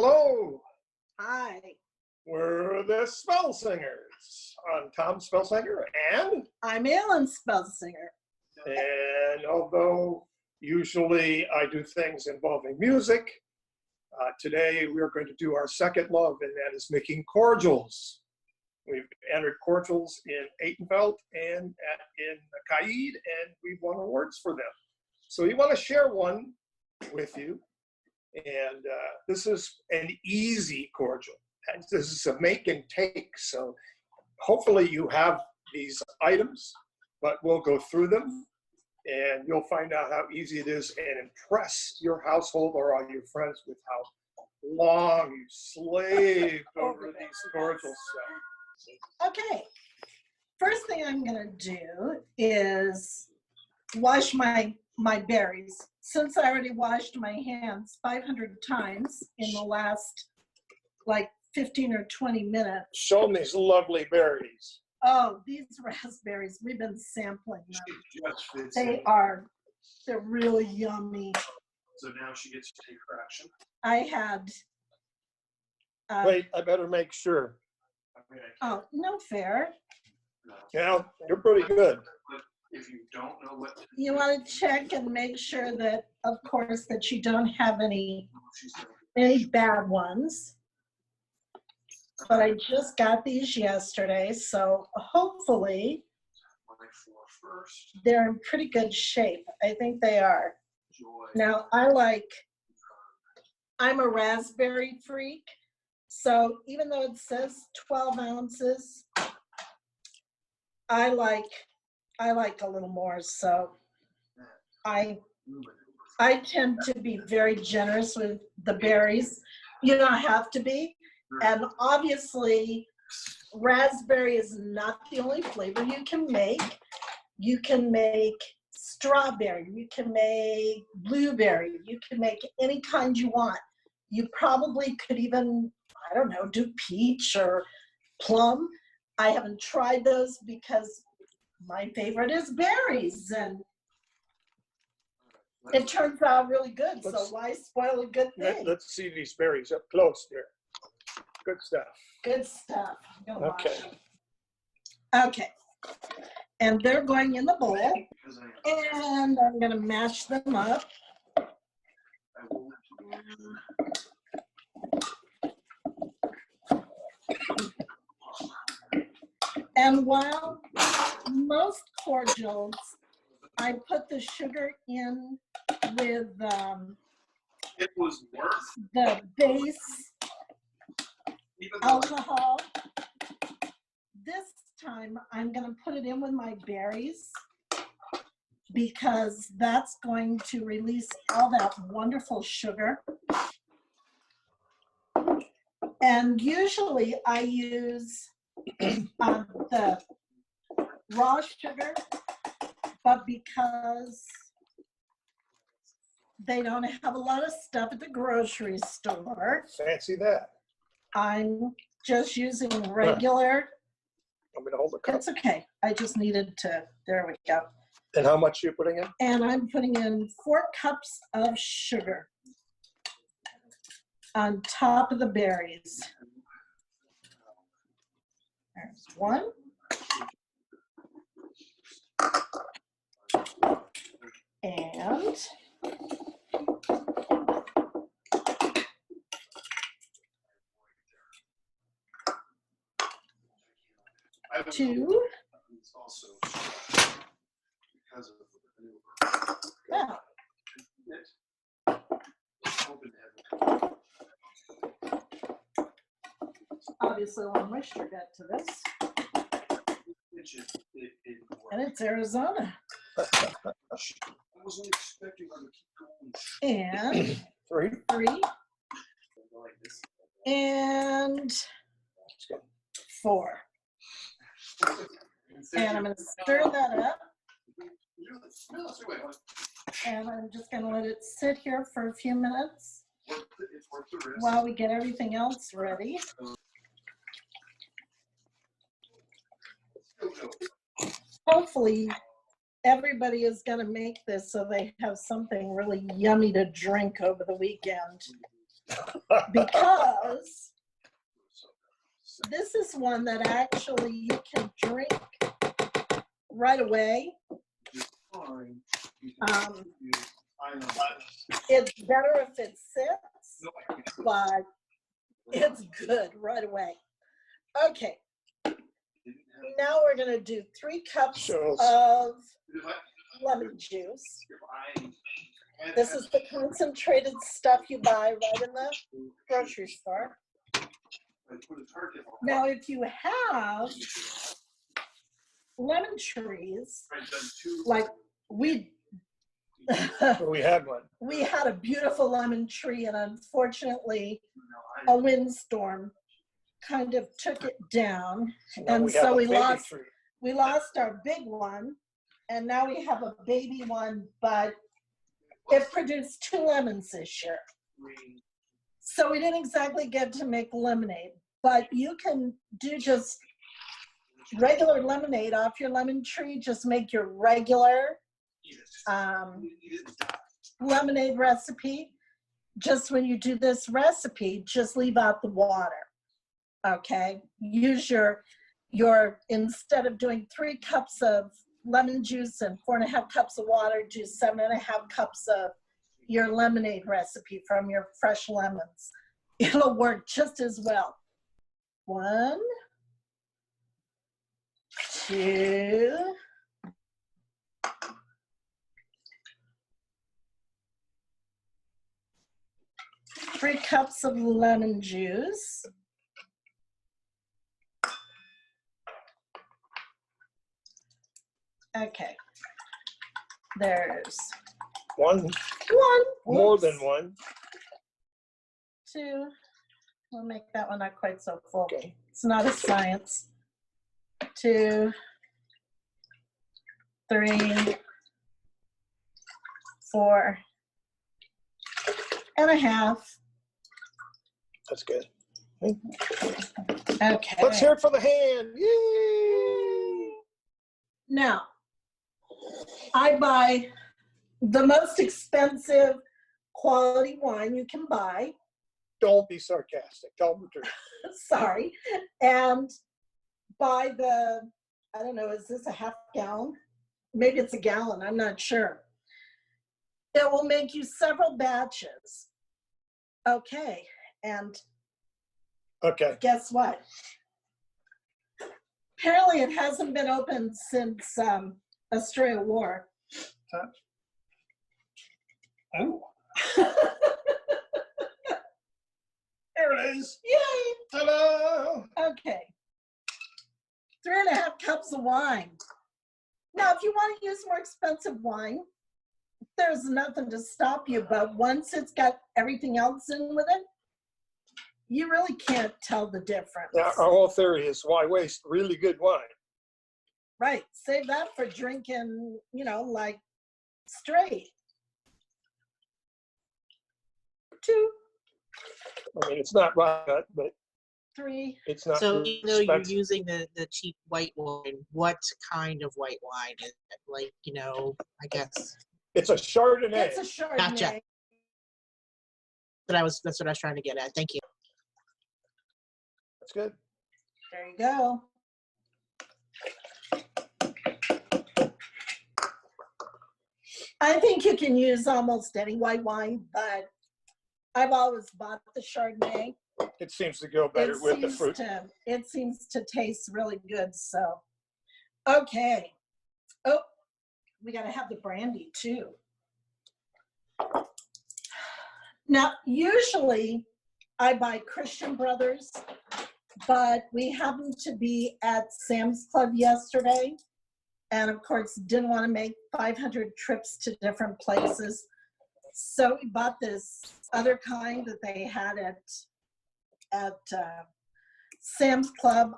Hello, Hi, we're the Spyle Singers. I'm Tom Spyle Singer, and I'm Ellen Spyle Synger. although usually I do things involving music, today we're going to do our second love, and that is making cordials. We've entered cordials in Atenveldt and in Caid, and we've won awards for them. So we want to share one with you. And this is an easy cordial. This is a make and take. So hopefully you have these items, but we'll go through them and you'll find out how easy it is and impress your household or all your friends with how long you slaved over these cordials. Okay, first thing I'm gonna do is wash my berries. Since I already washed my hands 500 times in the last like 15 or 20 minutes. Show them these lovely berries. Oh, these raspberries, we've been sampling them. They're really yummy. So now she gets to take her action. I had. Wait, I better make sure. Oh, no fair. Yeah, you're pretty good. If you don't know what to You want to check and make sure that, of course, that you don't have any bad ones. But I just got these yesterday, so hopefully they're in pretty good shape. I think they are. Now, I'm a raspberry freak, so even though it says 12 ounces, I like a little more, so I tend to be very generous with the berries. You don't have to be. And obviously, raspberry is not the only flavor you can make. You can make strawberry, you can make blueberry, you can make any kind you want. You probably could even, I don't know, do peach or plum. I haven't tried those because my favorite is berries, and it turns out really good, so why spoil a good thing? Let's see these berries up close there. Good stuff. Good stuff. Okay. Okay. And they're going in the bowl, and I'm going to mash them up. And while most cordials, I put the sugar in with it was worth the base alcohol. This time I'm going to put it in with my berries because that's going to release all that wonderful sugar. And usually I use the raw sugar, but because they don't have a lot of stuff at the grocery store, Fancy that. I'm just using regular. I'm going to hold the cup. It's okay. I just needed to, there we go. And how much are you putting in? And I'm putting in 4 cups of sugar on top of the berries. There's 1. And 2. Yeah. Obviously, a little moisture got to this. And it's Arizona. And 3. And 4. And I'm going to stir that up. And I'm just going to let it sit here for a few minutes while we get everything else ready. Hopefully, everybody is going to make this so they have something really yummy to drink over the weekend. because this is one that actually you can drink right away. It's better if it sits, but it's good right away. Okay. Now we're going to do 3 cups of lemon juice. This is the concentrated stuff you buy right in the grocery store. Now, if you have lemon trees, like we had one. We had a beautiful lemon tree, and unfortunately, a windstorm kind of took it down, and so we lost our big one, and now we have a baby one, but it produced 2 lemons this year. So we didn't exactly get to make lemonade, but you can do just regular lemonade off your lemon tree. Just make your regular lemonade recipe. Just when you do this recipe, just leave out the water. Okay, use your instead of doing 3 cups of lemon juice and 4.5 cups of water, do 7.5 cups of your lemonade recipe from your fresh lemons. It'll work just as well. 1, 2, 3 cups of lemon juice. Okay, there's one. More than 1. 2. We'll make that one not quite so full. Okay. It's not a science. 2, 3, 4.5. That's good. Okay. Let's hear it for the hand. Yay! Now, I buy the most expensive quality wine you can buy. Don't be sarcastic. Tell them the truth. Sorry. And buy the, I don't know, is this a half gallon? Maybe it's a gallon, I'm not sure. It will make you several batches. Okay, and guess what? Apparently it hasn't been opened since Australia War. Oh. There it is. Yay! Hello. Okay. 3.5 cups of wine. Now, if you want to use more expensive wine, there's nothing to stop you, but once it's got everything else in with it, you really can't tell the difference. Now, our whole theory is why waste really good wine? Right. Save that for drinking, you know, like straight. 2. I mean, it's not right, but 3. it's not. So really you know you're expensive. using the cheap white wine. What kind of white wine is it? Like, you know, I guess It's a Chardonnay. It's a Chardonnay. Gotcha. that's what I was trying to get at. Thank you. That's good. There you go. I think you can use almost any white wine, but I've always bought the Chardonnay. It seems to go better with the fruit. It seems to taste really good, so. Okay. Oh, we gotta have the brandy too. Now, usually I buy Christian Brothers, but we happened to be at Sam's Club yesterday, and of course didn't want to make 500 trips to different places. So we bought this other kind that they had at Sam's Club.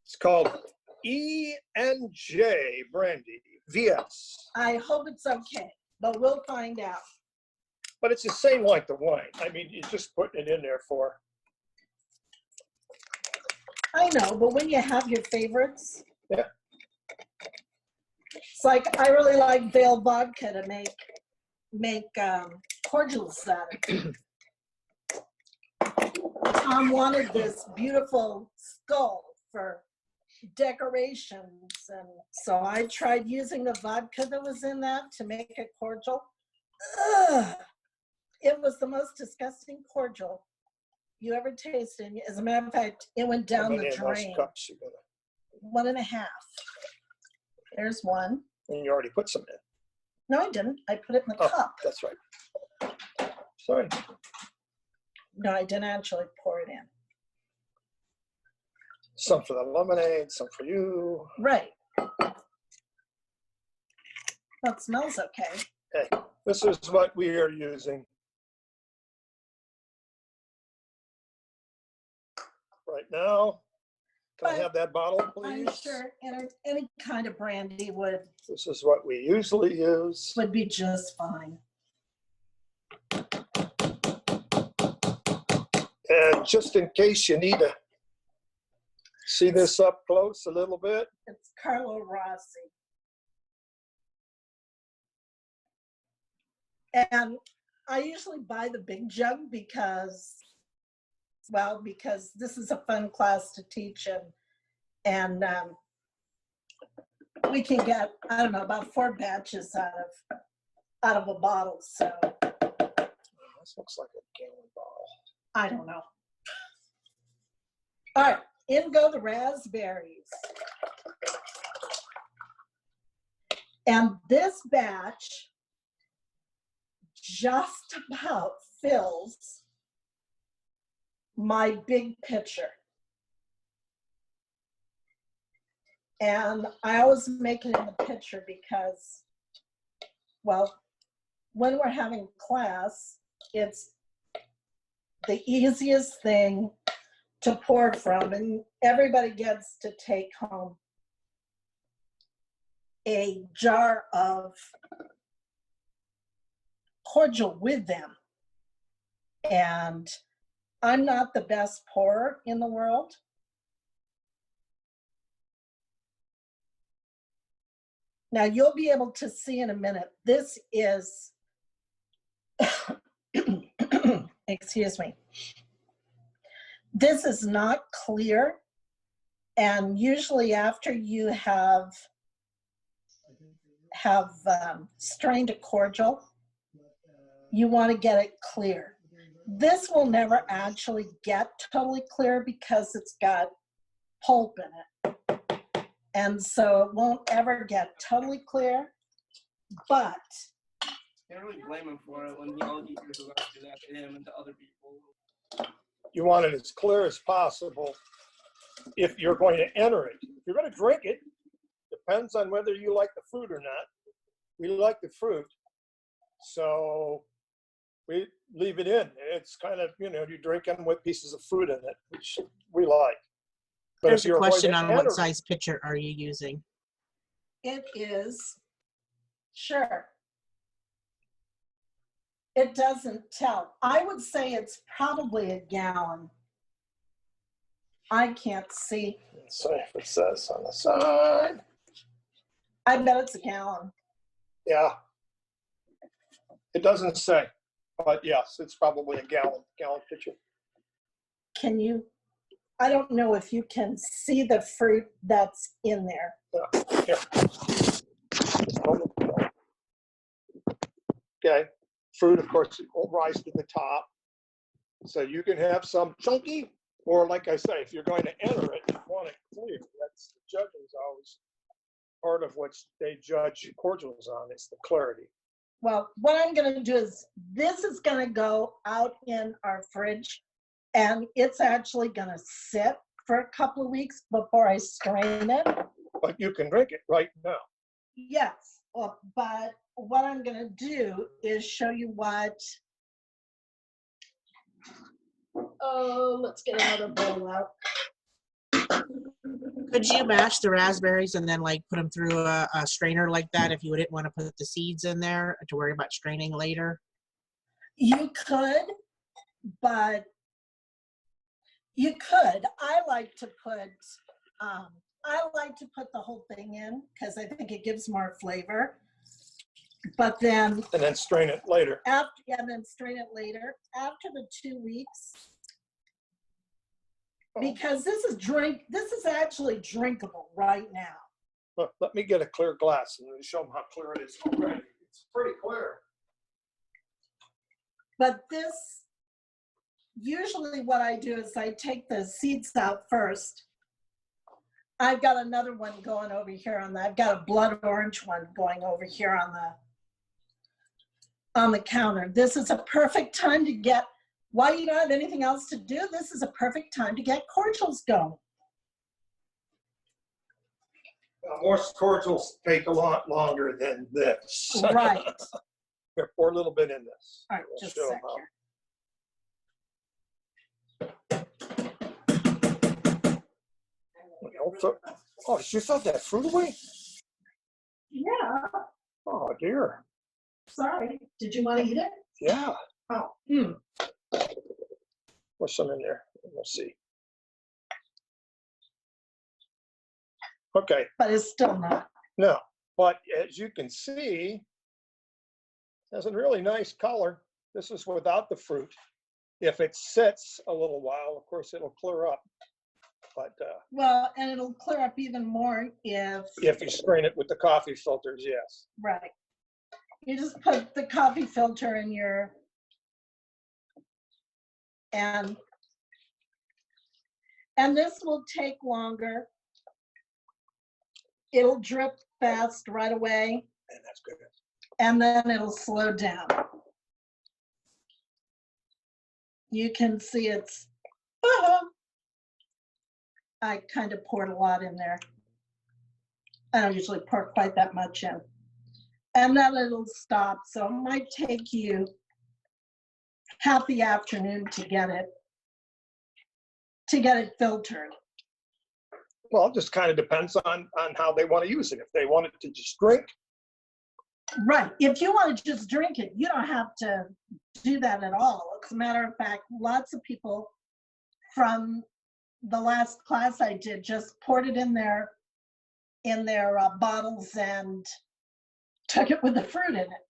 It's called E&J Brandy VS. I hope it's okay, but we'll find out. But it's the same like the wine. I mean, you're just putting it in there for. I know, but when you have your favorites. Yeah. It's like, I really like Vale vodka to make cordials out of. Tom wanted this beautiful skull for decorations, and so I tried using the vodka that was in that to make it cordial. Ugh. It was the most disgusting cordial you ever tasted. As a matter of fact, it went down the drain. Cups you got? 1.5. There's one. And you already put some in. No, I didn't. I put it in the Oh, cup. that's right. Sorry. No, I didn't actually pour it in. Some for the lemonade, some for you. Right. That smells okay. Okay, this is what we are using right now. Can I have that bottle, please? I'm sure any kind of brandy would This is what we usually use. be just fine. And just in case you need to see this up close a little bit. It's Carlo Rossi. And I usually buy the big jug because this is a fun class to teach in. And we can get, I don't know, about 4 batches out of a bottle. So This looks like a gallon bottle. I don't know. All right, in go the raspberries. And this batch just about fills my big pitcher. And I always make it in the pitcher because, well, when we're having class, it's the easiest thing to pour from, and everybody gets to take home a jar of cordial with them. And I'm not the best pourer in the world. Now you'll be able to see in a minute, this is, excuse me, this is not clear. And usually after you have strained a cordial, you want to get it clear. This will never actually get totally clear because it's got pulp in it. And so it won't ever get totally clear, but Can't really blame him for it when he all he hears about do that to him and to other people. You want it as clear as possible if you're going to enter it. If you're going to drink it, depends on whether you like the fruit or not. We like the fruit, so we leave it in. It's kind of, you're drinking with pieces of fruit in it, which we like. But There's if a you're question going to on what enter, size pitcher are you using? it is, sure. It doesn't tell. I would say it's probably a gallon. I can't see. let's see if it says on the side. I bet it's a gallon. Yeah. It doesn't say, but yes, it's probably a gallon pitcher. Can you, I don't know if you can see the fruit that's in there. Yeah. Here. Okay. Fruit, of course, will rise to the top. So you can have some chunky, or like I say, if you're going to enter it, you want it clear. That's the judging's always part of what they judge cordials on, is the clarity. Well, what I'm going to do is, this is going to go out in our fridge, and it's actually going to sit for a couple of weeks before I strain it. But you can drink it right now. Yes, well, but what I'm going to do is show you what. Oh, let's get another bowl out. Could you mash the raspberries and then like put them through a strainer like that if you didn't want to put the seeds in there to worry about straining later? You could, but you could. I like to put the whole thing in because I think it gives more flavor. But then, And then strain it later. and then strain it later. After the 2 weeks, because this is actually drinkable right now. Look, let me get a clear glass and show them how clear it is already. It's pretty clear. But this, usually what I do is I take the seeds out first. I've got another one going over here I've got a blood orange one going over here on the counter. This is a perfect time to get, while you don't have anything else to do, this is a perfect time to get cordials going. Most cordials take a lot longer than this. Right. Here, pour a little bit in this. All right, just a Show sec 'em how. here. Oh, you thought that fruit away? Yeah, Oh, dear. sorry. Did you want to eat it? Yeah. Oh, What's some in there? Let's see. Okay. but it's still not. No, but as you can see, it has a really nice color. This is without the fruit. If it sits a little while, of course, it'll clear up. But Well, and it'll clear up even more if you strain it with the coffee filters, yes. right. You just put the coffee filter in your, and this will take longer. It'll drip fast right away, And that's good. and then it'll slow down. You can see it's, I kind of poured a lot in there. I don't usually pour quite that much in. And then it'll stop. So it might take you half the afternoon to get it filtered. Well, it just kind of depends on how they want to use it. If they want it to just drink, Right. If you want to just drink it, you don't have to do that at all. As a matter of fact, lots of people from the last class I did just poured it in their bottles and took it with the fruit in it.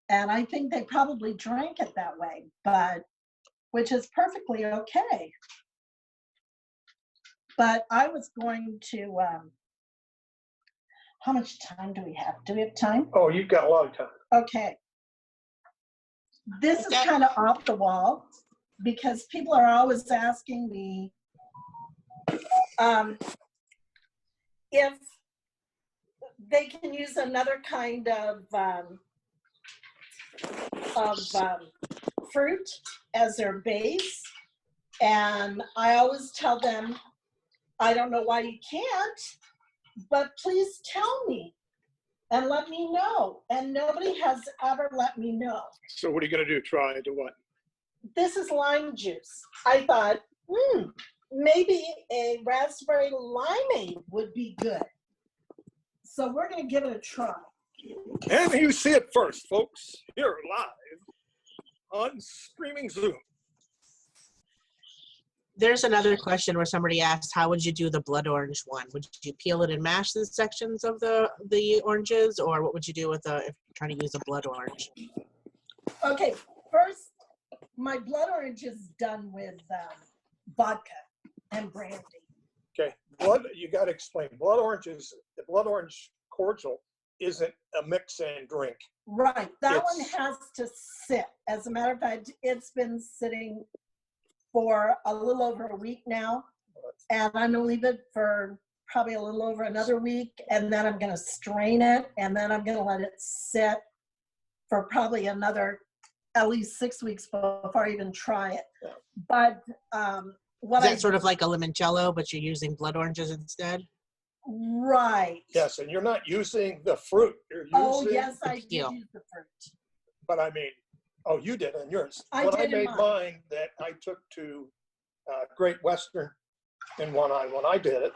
And I think they probably drank it that way, which is perfectly okay. But I was going to, how much time do we have? Do we have time? oh, you've got a lot of time. Okay. This is kind of off the wall because people are always asking me if they can use another kind of fruit as their base. And I always tell them, I don't know why you can't, but please tell me and let me know. And nobody has ever let me know. So what are you going to do? Try to what? This is lime juice. I thought, maybe a raspberry limeade would be good. So we're going to give it a try. And you see it first, folks, here live on streaming Zoom. There's another question where somebody asked, how would you do the blood orange one? Would you peel it and mash the sections of the oranges, or what would you do with if you're trying to use a blood orange? Okay, first, my blood orange is done with vodka and brandy. Okay, you got to explain. The blood orange cordial isn't a mix and drink. Right, that one has to sit. As a matter of fact, it's been sitting for a little over a week now, and I'm gonna leave it for probably a little over another week, and then I'm gonna strain it, and then I'm gonna let it sit for probably another at least 6 weeks before I even try it. Yeah. But Is that sort of like a limoncello, but you're using blood oranges instead? right. Yes, and you're not using the fruit. You're using, Oh yes, I did peel. use the fruit. but I mean, oh, you did on yours. I When did I in made mine. mine that I took to Great Western in One Eye, when I did it,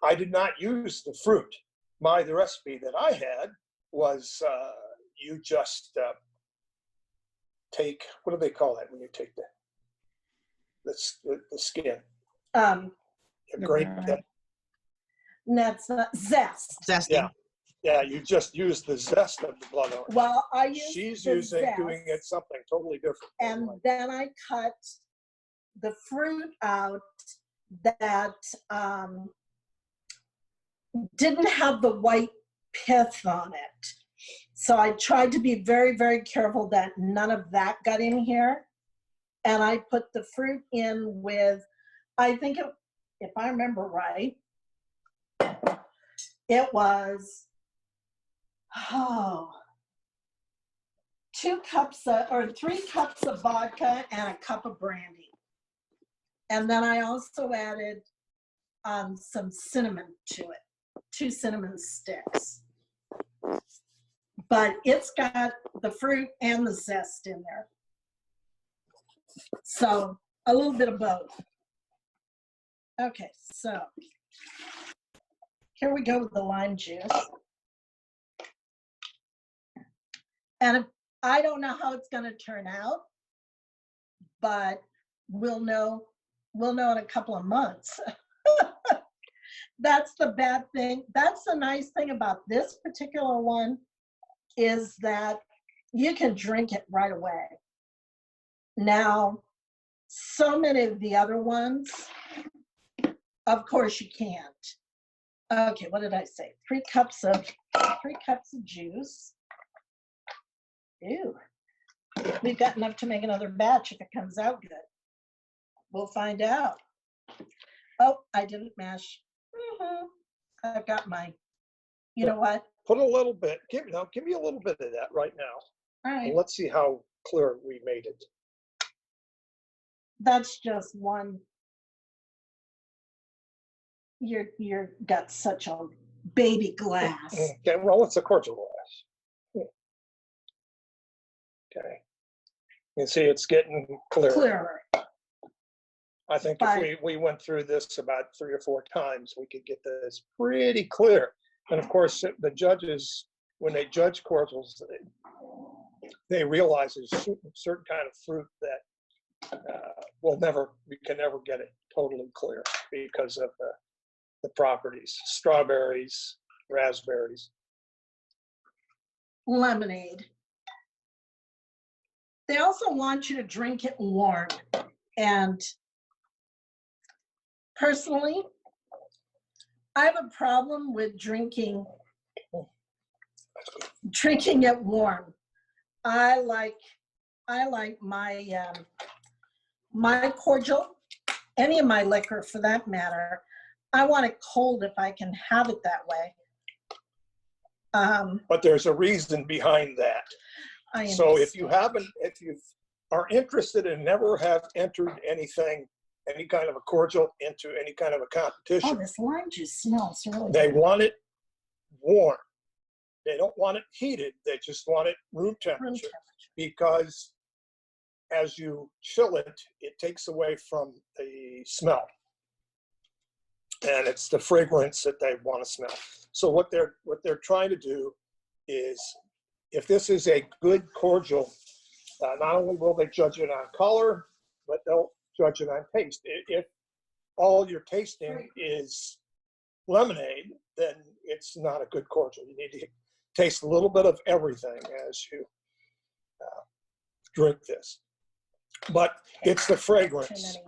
I did not use the fruit. The recipe that I had was you just take, what do they call that when you take the skin? You grate that. That's not zest. Zesting. Yeah, you just use the zest of the blood orange. Well, I use She's the doing it zest. something totally different. And then I cut the fruit out that didn't have the white pith on it. So I tried to be very, very careful that none of that got in here. And I put the fruit in with, I think, if I remember right, it was, 3 cups of vodka and a cup of brandy. And then I also added some cinnamon to it, 2 cinnamon sticks. But it's got the fruit and the zest in there. So a little bit of both. Okay, so here we go with the lime juice. And I don't know how it's going to turn out, but we'll know in a couple of months. That's the bad thing. That's the nice thing about this particular one, is that you can drink it right away. Now, so many of the other ones, of course you can't. Okay, what did I say? 3 cups of juice. Ew. We've got enough to make another batch if it comes out good. We'll find out. Oh, I didn't mash. I've got my, you know what? Put a little bit, give me a little bit of that right now. All right. And let's see how clear we made it. That's just one. You're got such a baby glass. Okay, well, it's a cordial glass. Okay. You can see it's getting clearer. Clearer. I think if we went through this about 3 or 4 times, we could get this pretty clear. And of course, the judges, when they judge cordials, they realize there's a certain kind of fruit that we can never get it totally clear because of the properties. Strawberries, raspberries. Lemonade. They also want you to drink it warm. And personally, I have a problem with drinking it warm. I like my my cordial, any of my liquor for that matter. I want it cold if I can have it that way. But there's a reason behind that. So if you are interested and never have entered anything, any kind of a cordial into any kind of a competition. Oh, this lime juice smells really They good. want it warm. They don't want it heated. They just want it room temperature. Because as you chill it, it takes away from the smell. And it's the fragrance that they want to smell. So what they're trying to do is, if this is a good cordial, not only will they judge it on color, but they'll judge it on taste. If all you're tasting is lemonade, then it's not a good cordial. You need to taste a little bit of everything as you drink this. But it's the fragrance.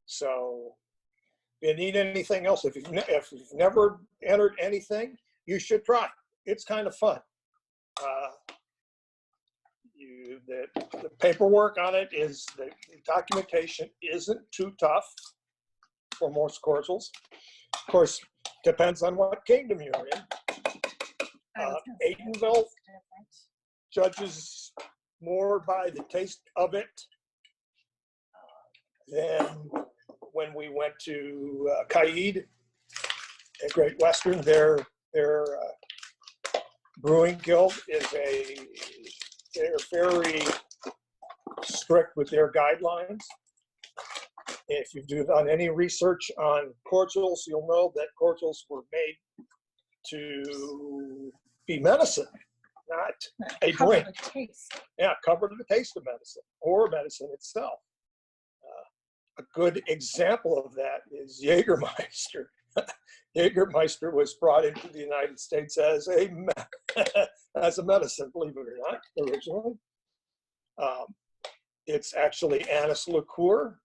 So if you need anything else, if you've never entered anything, you should try. It's kind of fun. The paperwork on it is, the documentation isn't too tough for most cordials. Of course, depends on what kingdom you're in. Atenveldt judges more by the taste of it than when we went to Caid at Great Western. Their brewing guild they're very strict with their guidelines. If you've done any research on cordials, you'll know that cordials were made to be medicine, not a drink. Yeah, cover the taste of medicine or medicine itself. A good example of that is Jägermeister. Jägermeister was brought into the United States as a medicine, believe it or not, originally. It's actually anise liqueur.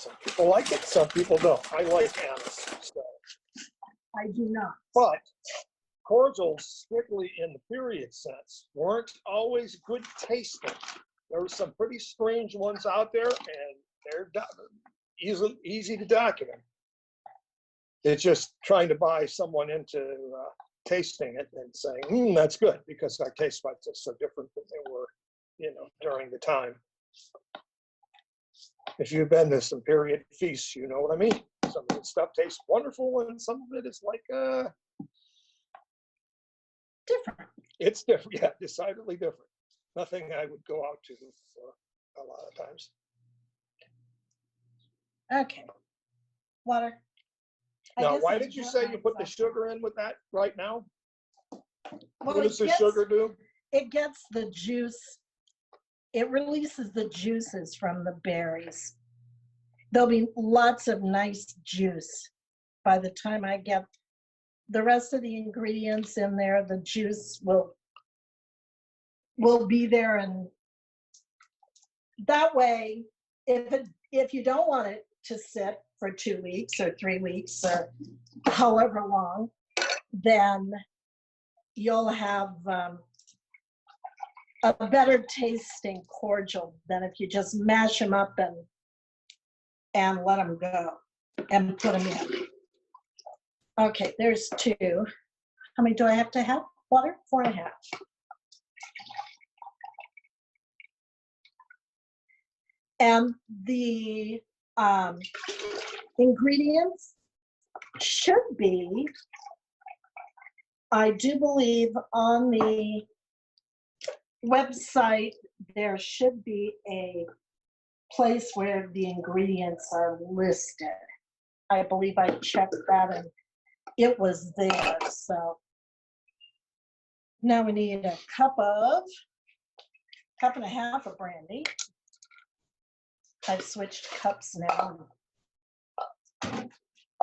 Some people like it, some people don't. I like anise. So. I do not. But cordials, strictly in the period sense, weren't always good tasting. There were some pretty strange ones out there, and they're easy to document. It's just trying to buy someone into tasting it and saying, that's good, because our taste buds are so different than they were, during the time. If you've been to some period feasts, you know what I mean. Some of the stuff tastes wonderful, and some of it is like Different. it's different. Yeah, decidedly different. Nothing I would go out to a lot of times. Okay. Water. I Now, guess why it's did you just say you put the myself. sugar in with that right now? Well, What does the sugar do? It gets the juice. It releases the juices from the berries. There'll be lots of nice juice by the time I get the rest of the ingredients in there. The juice will be there, and that way, if you don't want it to sit for 2 weeks or 3 weeks or however long, then you'll have a better tasting cordial than if you just mash them up and let them go and put them in. Okay, there's 2. How many do I have to have? Water? 4.5. And the ingredients should be, I do believe on the website, there should be a place where the ingredients are listed. I believe I checked that and it was there. So now we need a cup and a half of brandy. I've switched cups now.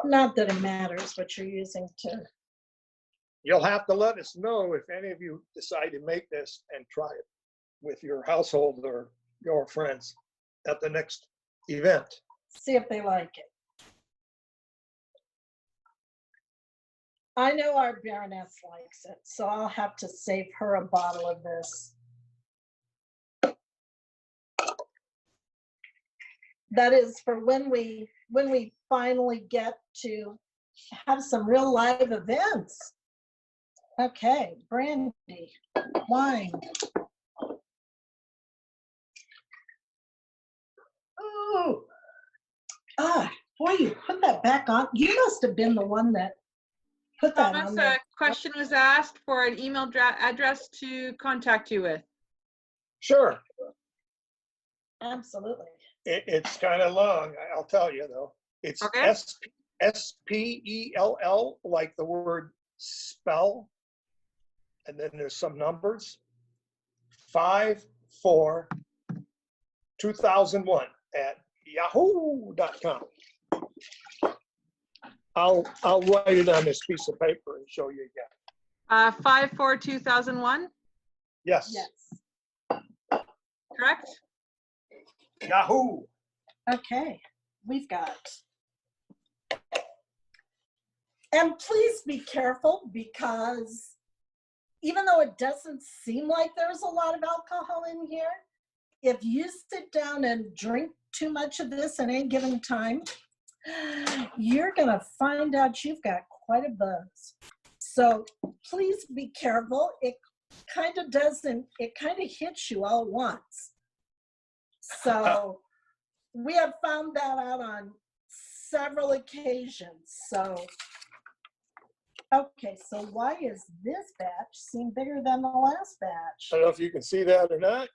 Not that it matters what you're using to. You'll have to let us know if any of you decide to make this and try it with your household or your friends at the next event. See if they like it. I know our Baroness likes it, so I'll have to save her a bottle of this. That is for when we finally get to have some real live events. Okay, brandy, wine. Oh, boy, you put that back on. You must have been the one that put that on Thomas, there. a question was asked for an email address to contact you with. Sure. Absolutely. It's kind of long, I'll tell you though. It's Okay. SPELL, like the word spell, and then there's some numbers. 5/4/2001 at yahoo.com. I'll write it on this piece of paper and show you again. 5/4/2001, Yes. Yes. correct? Yahoo. Okay, we've got. And please be careful, because even though it doesn't seem like there's a lot of alcohol in here, if you sit down and drink too much of this at any given time, you're gonna find out you've got quite a buzz. So please be careful. It kind of hits you all at once. So we have found that out on several occasions. So, okay, so why is this batch seem bigger than the last batch? I don't know if you can see that or not.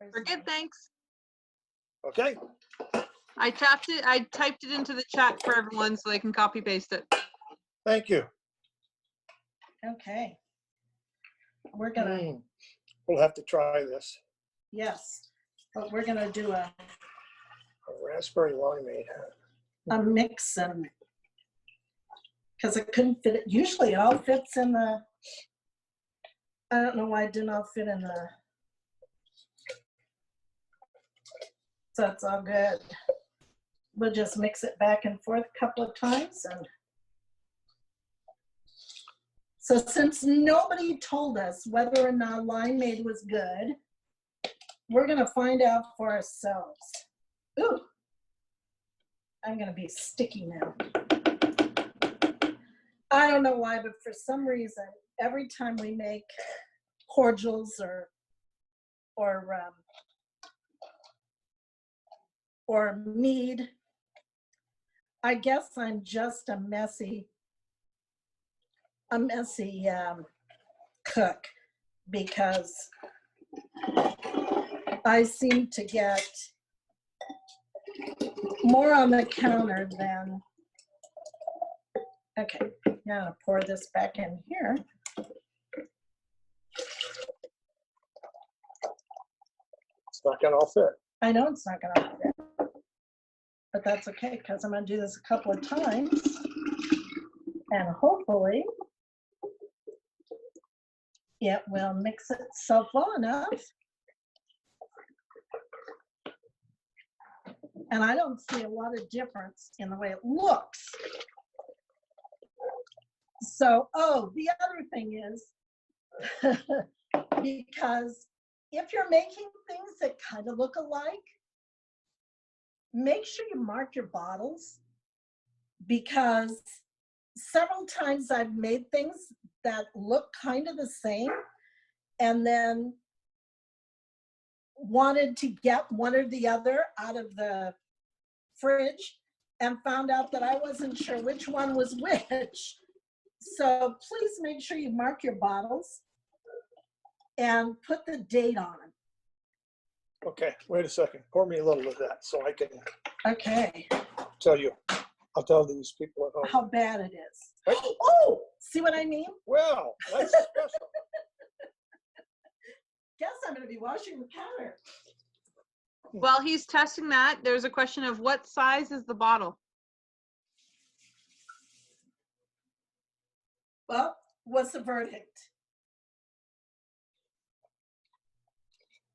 We're good, thanks. Okay. I typed it into the chat for everyone so they can copy paste it. Thank you. Okay. We're gonna, We'll have to try this. yes, but we're gonna do a Raspberry limeade. mix, and because it couldn't fit it. Usually it all fits in the, I don't know why it did not fit in the, So it's all good. We'll just mix it back and forth a couple of times. And so since nobody told us whether or not limeade was good, we're gonna find out for ourselves. Ooh, I'm gonna be sticky now. I don't know why, but for some reason, every time we make cordials or mead, I guess I'm just a messy cook, because I seem to get more on the counter than, okay, now I'll pour this back in here. It's not gonna all fit. I know it's not gonna fit, but that's okay, because I'm gonna do this a couple of times, and hopefully it will mix itself well enough. And I don't see a lot of difference in the way it looks. So, oh, the other thing is, because if you're making things that kind of look alike, make sure you mark your bottles, because several times I've made things that look kind of the same and then wanted to get one or the other out of the fridge and found out that I wasn't sure which one was which. So please make sure you mark your bottles and put the date on them. Okay, wait a second. Pour me a little of that so I can Okay, tell you. I'll tell these people at home. how bad it is. Right. Oh, see what I mean? Well, that's special. Guess I'm gonna be washing the counter. While he's testing that, there's a question of what size is the bottle? Well, what's the verdict?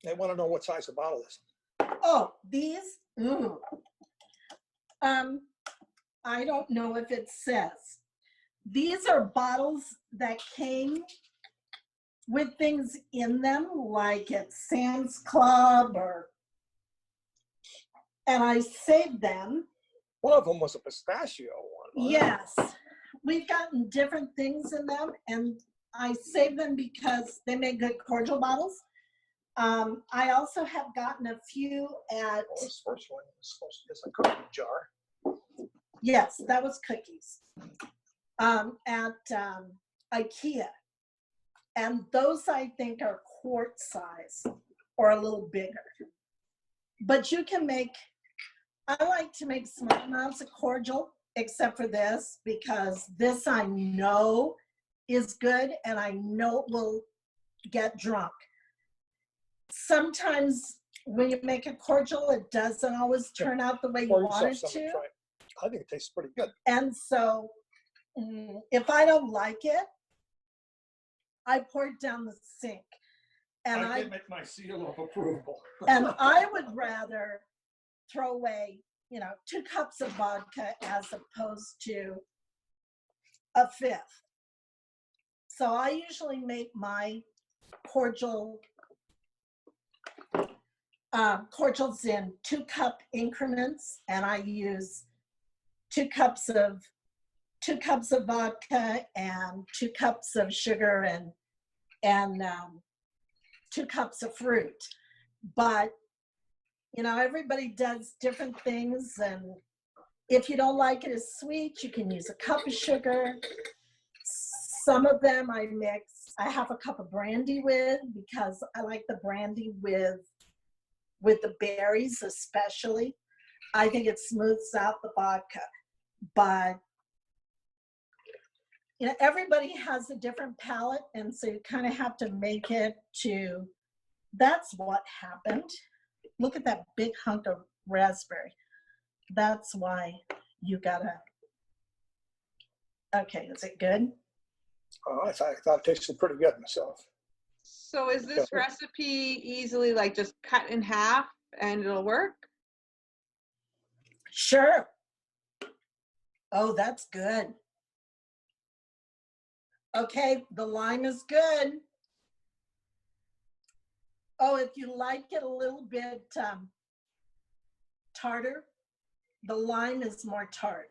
They want to know what size the bottle is. Oh, these? Ooh. I don't know if it says. These are bottles that came with things in them, like at Sam's Club and I saved them. One of them was a pistachio one. Yes, we've gotten different things in them, and I saved them because they make good cordial bottles. I also have gotten a few at, This first one was supposed to be a cookie jar. yes, that was cookies, at IKEA. And those I think are quart size or a little bigger. But you can make, I like to make small amounts of cordial, except for this, because this I know is good and I know it will get drunk. Sometimes when you make a cordial, it doesn't always turn out the way you Pour want yourself it some and to. try it. I think it tastes pretty good. And so if I don't like it, I pour it down the sink. And I did make my seal of approval. and I would rather throw away, 2 cups of vodka as opposed to a fifth. So I usually make my cordials in 2-cup increments, and I use 2 cups of vodka and 2 cups of sugar and 2 cups of fruit. But everybody does different things, and if you don't like it as sweet, you can use a cup of sugar. Some of them I mix, I have a cup of brandy with, because I like the brandy with the berries especially. I think it smooths out the vodka. But everybody has a different palate, and so you kind of have to make it to, that's what happened. Look at that big hunk of raspberry. That's why you gotta, okay, is it good? I thought it tasted pretty good myself. So is this recipe easily like just cut in half and it'll work? Sure. Oh, that's good. Okay, the lime is good. Oh, if you like it a little bit tartar, the lime is more tart.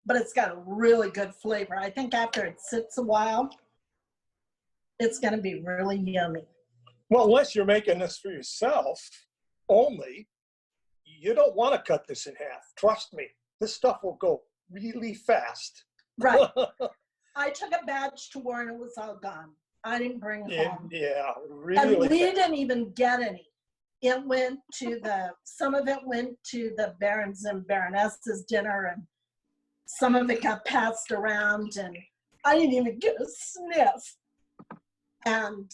But it's got a really good flavor. I think after it sits a while, it's going to be really yummy. Well, unless you're making this for yourself only, you don't want to cut this in half. Trust me, this stuff will go really fast. Right. I took a batch to Warren, it was all gone. I didn't bring it home. Yeah, And really we fast. didn't even get any. It went to some of it went to the barons and baronesses dinner, and some of it got passed around, and I didn't even get a sniff. And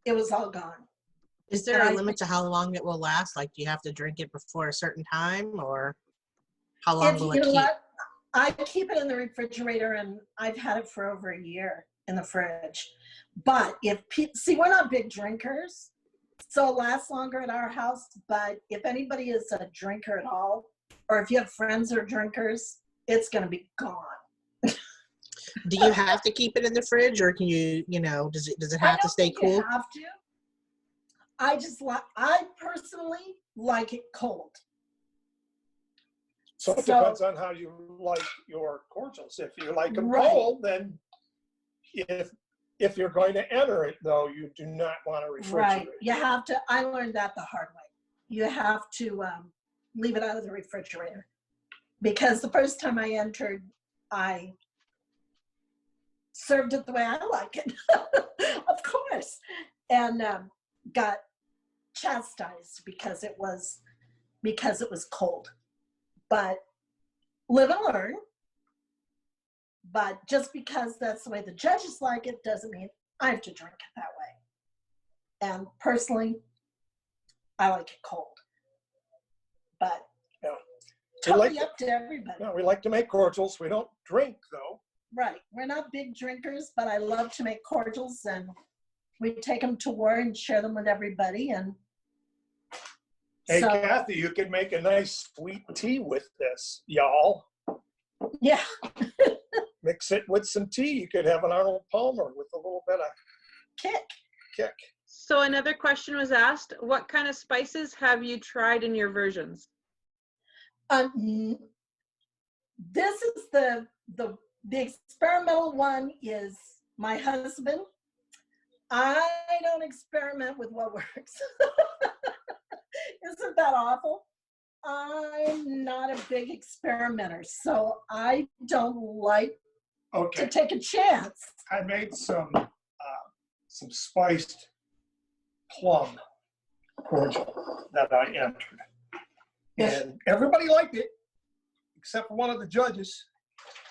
it was all gone. Is there a limit to how long it will last? Like, do you have to drink it before a certain time, or how long will it keep? What? I keep it in the refrigerator, and I've had it for over a year in the fridge. But see, we're not big drinkers, so it lasts longer at our house. But if anybody is a drinker at all, or if you have friends who are drinkers, it's going to be gone. Do you have to keep it in the fridge, or can you does it have to stay cool? You have to. I personally like it cold. So it depends on how you like your cordials. If you like them cold, then if you're going to enter it, though, you do not want to refrigerate. Right. You have to. I learned that the hard way. You have to leave it out of the refrigerator, because the first time I entered, I served it the way I like it, of course, and got chastised because it was cold. But live and learn. But just because that's the way the judges like it doesn't mean I have to drink it that way. And personally, I like it cold. But totally up to everybody. We like to make cordials. We don't drink, though. Right. We're not big drinkers, but I love to make cordials, and we take them to war and share them with everybody. And hey, Kathy, you could make a nice sweet tea with this, y'all. Yeah. Mix it with some tea. You could have an Arnold Palmer with a little bit of kick. So another question was asked, what kind of spices have you tried in your versions? This is the experimental one is my husband. I don't experiment with what works. Isn't that awful? I'm not a big experimenter, so I don't like to take a chance. I made some spiced plum cordial that I entered. And everybody liked it, except for one of the judges,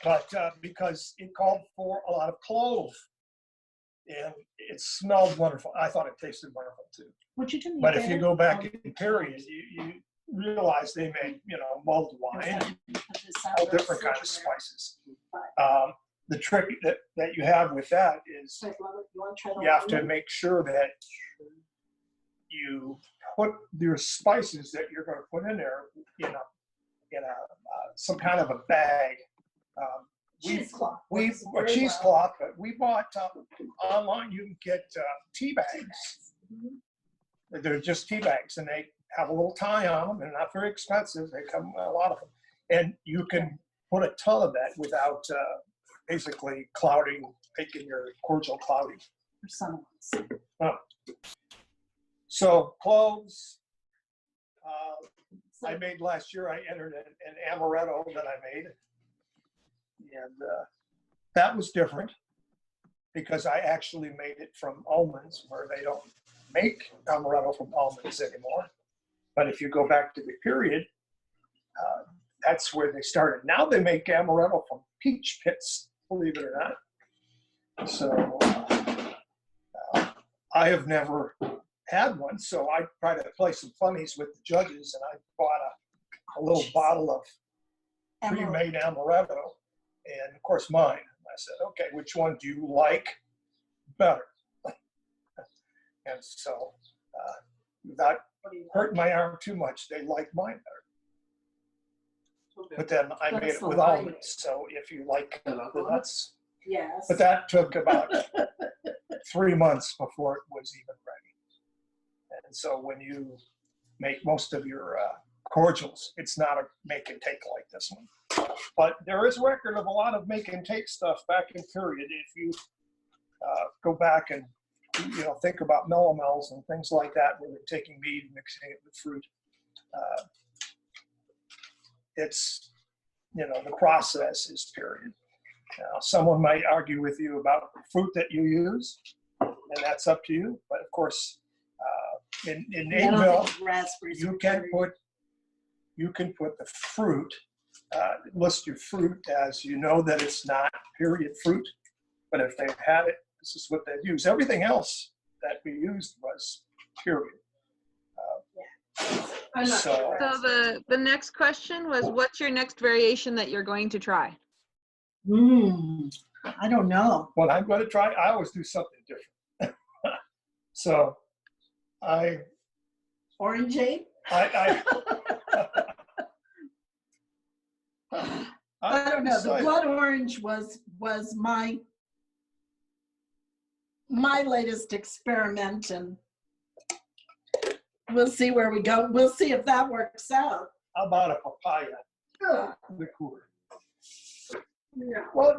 but because it called for a lot of clove. And it smelled wonderful. I thought it tasted wonderful too. But if you go back in period, you realize they made, mulled wine and all different kinds of spices. The trick that you have with that is you have to make sure that you put your spices that you're going to put in there in some kind of a bag. Cheesecloth. A cheesecloth, but we bought online. You can get tea bags. They're just tea bags, and they have a little tie on them, and not very expensive. They come a lot of them, and you can put a ton of that without basically making your cordial cloudy. For some So cloves. I made last year. I entered an amaretto that I made. And that was different because I actually made it from almonds, where they don't make amaretto from almonds anymore. But if you go back to the period, that's where they started. Now they make amaretto from peach pits, believe it or not. So I have never had one, so I tried to play some funnies with the judges, and I bought a little bottle of pre-made amaretto. And of course mine. I said, okay, which one do you like better? And so without hurting my arm too much, they like mine better. But then I made That's it the with line. almonds, so if you like the nuts. Yes. But that took about 3 months before it was even ready. And so when you make most of your cordials, it's not a make and take like this one. But there is a record of a lot of make and take stuff back in period. If you go back and think about melomels and things like that, where they're taking mead and mixing it with fruit. It's, the process is period. Now, someone might argue with you about the fruit that you use, and that's up to you. But of course, in Atenveldt, you can put the fruit, list your fruit as that it's not period fruit. But if they had it, this is what they use. Everything else that we used was period. So the next question was, what's your next variation that you're going to try? I don't know. What I'm going to try, I always do something different. So Orangeade? I don't know. The blood orange was my latest experiment, and we'll see where we go. We'll see if that works out. How about a papaya liqueur? Yeah. Well,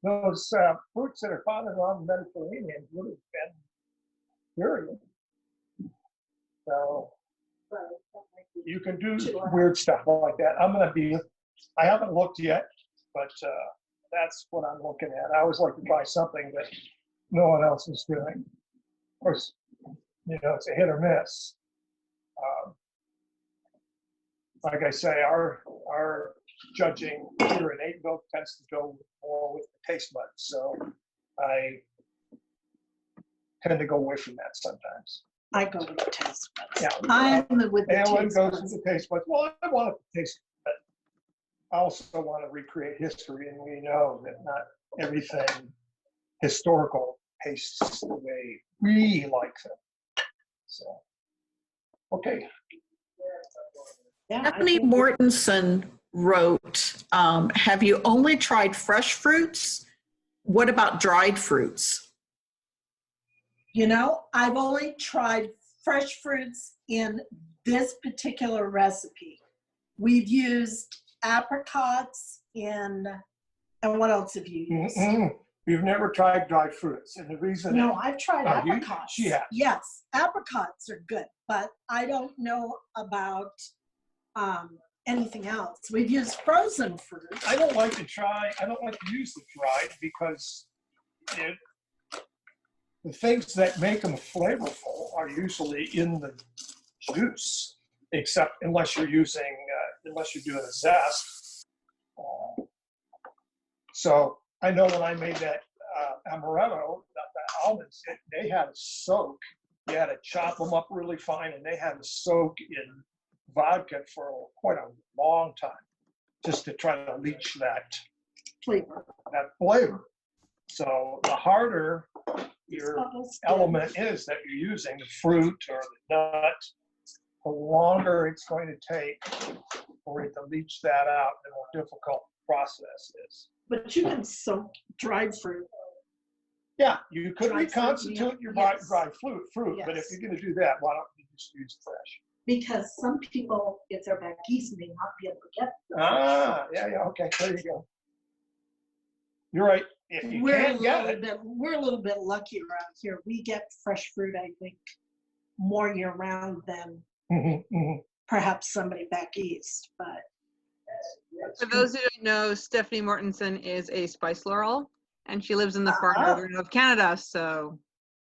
those fruits that are found on the Mediterranean would have been period. So you can do weird stuff like that. I haven't looked yet, but that's what I'm looking at. I always like to try something that no one else is doing. Of course, it's a hit or miss. Like I say, our judging here in Atenveldt tends to go more with the taste buds. So I tend to go away from that sometimes. I go with the taste buds. Yeah, I'm with the Alan taste goes buds. with the taste buds. Well, I want it to taste, but I also want to recreate history, and we know that not everything historical tastes the way we like them. So, okay. Yeah, Stephanie Mortensen wrote, have you only tried fresh fruits? What about dried fruits? I've only tried fresh fruits in this particular recipe. We've used apricots and what else have you used? You've never tried dried fruits, and the reason No, I've tried apricots. She has. Yes, apricots are good, but I don't know about anything else. We've used frozen fruit. I don't like to use the dried because the things that make them flavorful are usually in the juice, unless you're doing a zest. So I know when I made that amaretto, the almonds, they had to soak. You had to chop them up really fine, and they had to soak in vodka for quite a long time, just to try to leach that flavor. So the harder your element is that you're using, the fruit or the nut, the longer it's going to take for it to leach that out, the more difficult the process is. But you can soak dried fruit. Yeah, you could Dried fruit, reconstitute your yes. dried fruit, but if Yes. you're going to do that, why don't you just use fresh? Because some people, if they're back east, may not be able to get Yeah, okay, there you go. You're right. If you can't get it, we're a little bit lucky around here. We get fresh fruit, I think, more year round than perhaps somebody back east. But For those who don't know, Stephanie Mortensen is a spice laurel, and she lives in the far northern of Canada. So,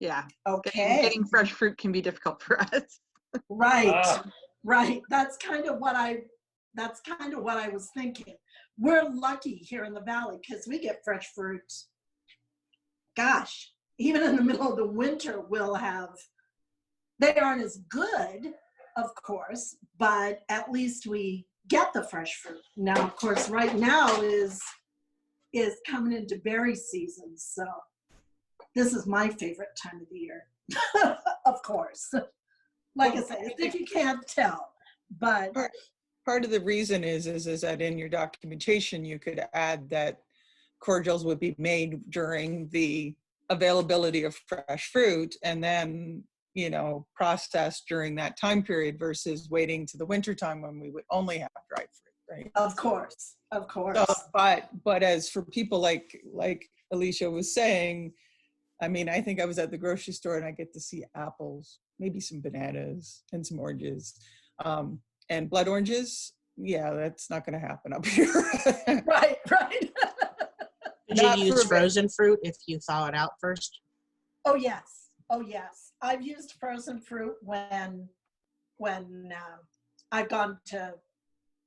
yeah, okay, getting fresh fruit can be difficult for us. right. That's kind of what I was thinking. We're lucky here in the valley because we get fresh fruit. Gosh, even in the middle of the winter, they aren't as good, of course, but at least we get the fresh fruit. Now, of course, right now is coming into berry season, so this is my favorite time of the year, of course. Like I said, if you can't tell, but Part of the reason is that in your documentation, you could add that cordials would be made during the availability of fresh fruit and then, you know, processed during that time period versus waiting to the winter time when we would only have dried fruit, right? of course. So, but as for people like Alicia was saying, I mean, I think I was at the grocery store and I get to see apples, maybe some bananas and some oranges. And blood oranges, yeah, that's not going to happen up here. Right. Did you use frozen fruit if you thaw it out first? Oh yes. I've used frozen fruit when I've gone to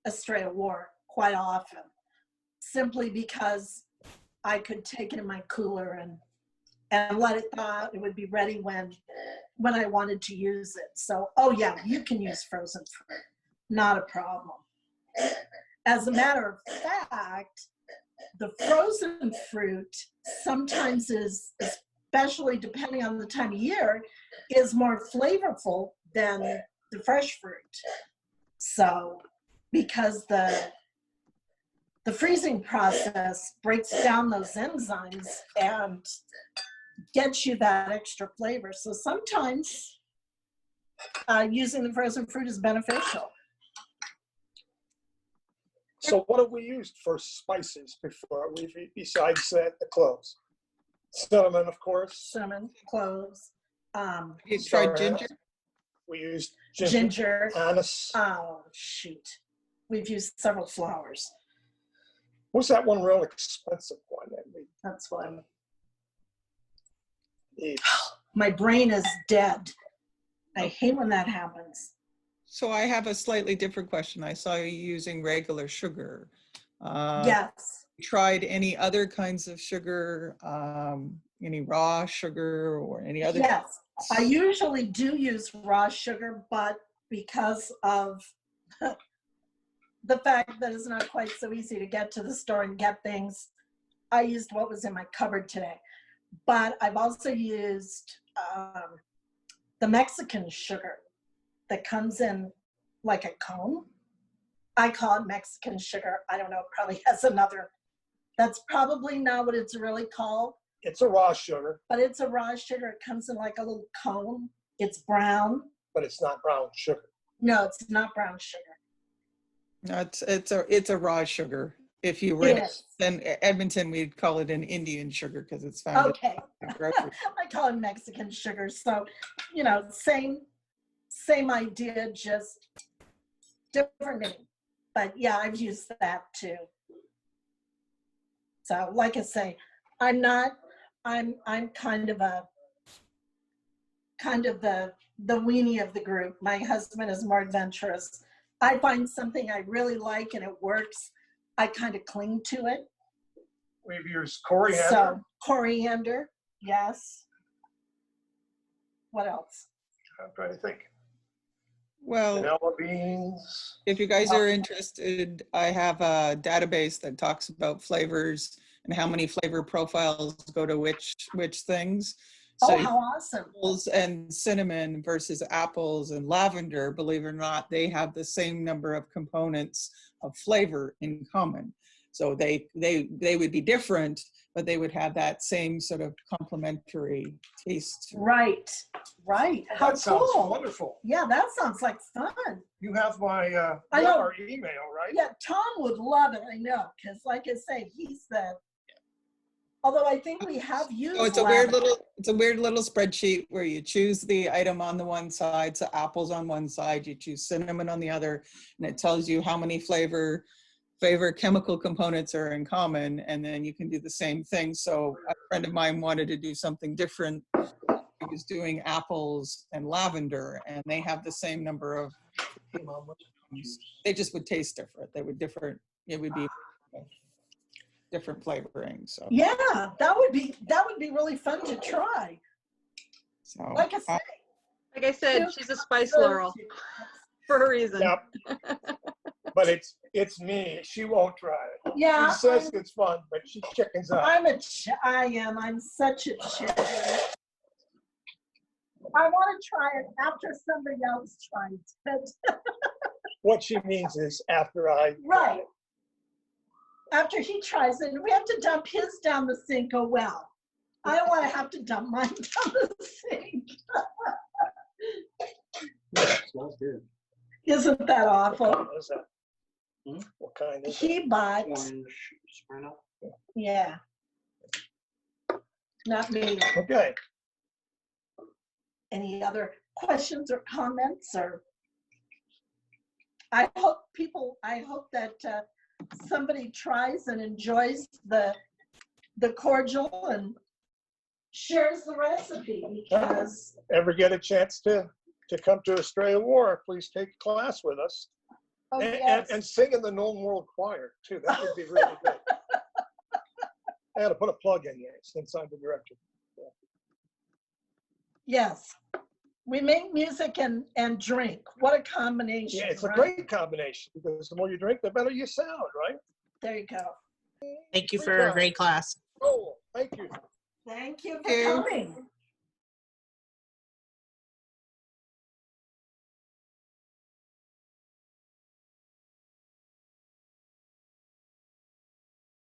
Australia War quite often, simply because I could take it in my cooler and let it thaw. It would be ready when I wanted to use it. So, oh yeah, you can use frozen fruit. Not a problem. As a matter of fact, the frozen fruit sometimes is, especially depending on the time of year, is more flavorful than the fresh fruit. So, because the freezing process breaks down those enzymes and gets you that extra flavor. So sometimes using the frozen fruit is beneficial. So what have we used for spices before, besides the cloves? Cinnamon, of course. Cinnamon, cloves. You tried ginger? We used Ginger. anise. Oh, shoot. We've used several flowers. What's that one real expensive one that we That's what I'm, eat? my brain is dead. I hate when that happens. So I have a slightly different question. I saw you using regular sugar. Yes. Tried any other kinds of sugar, any raw sugar or any other? Yes, I usually do use raw sugar, but because of the fact that it's not quite so easy to get to the store and get things, I used what was in my cupboard today. But I've also used the Mexican sugar that comes in like a cone. I call it Mexican sugar. I don't know, it probably has another. That's probably not what it's really called. It's a raw sugar, But it's a raw sugar. It comes in like a little cone. It's brown. but it's not brown sugar. No, it's not brown sugar. No, it's a raw sugar. If you were Yes. in Edmonton, we'd call it an Indian sugar because it's found Okay. in the grocery. I call it Mexican sugar. So, you know, same idea, just different name. But yeah, I've used that too. So like I say, I'm kind of the weenie of the group. My husband is more adventurous. I find something I really like and it works, I kind of cling to it. We've used coriander. So coriander, yes. What else? I'm trying to think. Well, Vanilla beans. if you guys are interested, I have a database that talks about flavors and how many flavor profiles go to which things. Oh, So how awesome. apples and cinnamon versus apples and lavender, believe it or not, they have the same number of components of flavor in common. So they would be different, but they would have that same sort of complementary taste. Right. How That sounds cool. wonderful. Yeah, that sounds like fun. You have my I know. our email, right? Yeah, Tom would love it, I know, because like I say, he's the, although I think we have used So it's a weird little spreadsheet where you choose the item on the one side, so apples on one side, you choose cinnamon on the other, and it tells you how many flavor chemical components are in common, and then you can do the same thing. So a friend of mine wanted to do something different. He was doing apples and lavender, and they have the same number of, they just would taste different. They would different, it would be different flavoring. So yeah, that would be really fun to try. so Like I say, Like I said, she's a spice laurel for a reason. Yep. But it's me. She won't try it. yeah, She says it's fun, but she chickens out. I'm such a chicken. I want to try it after somebody else tries it. What she means is after I. Right. After he tries it, we have to dump his down the sink. Oh, well. I don't want to have to dump mine down the sink. Smells good. Isn't that awful? What is that? Hmm? What kind is it? He bought, Orange Sprite. yeah. Not me. Okay. Any other questions or comments or? I hope that somebody tries and enjoys the cordial and shares the recipe because, Ever get a chance to come to Australia War, please take a class with us. oh And, yes. and sing in the Known World Choir too. That would be really good. I had to put a plug in there since I'm the director. Yes. We make music and drink. What a combination. Yeah, it's a right? great combination because the more you drink, the better you sound, right? There you go. Thank you for a great class. Oh, thank you. Thank you for Thank you. coming.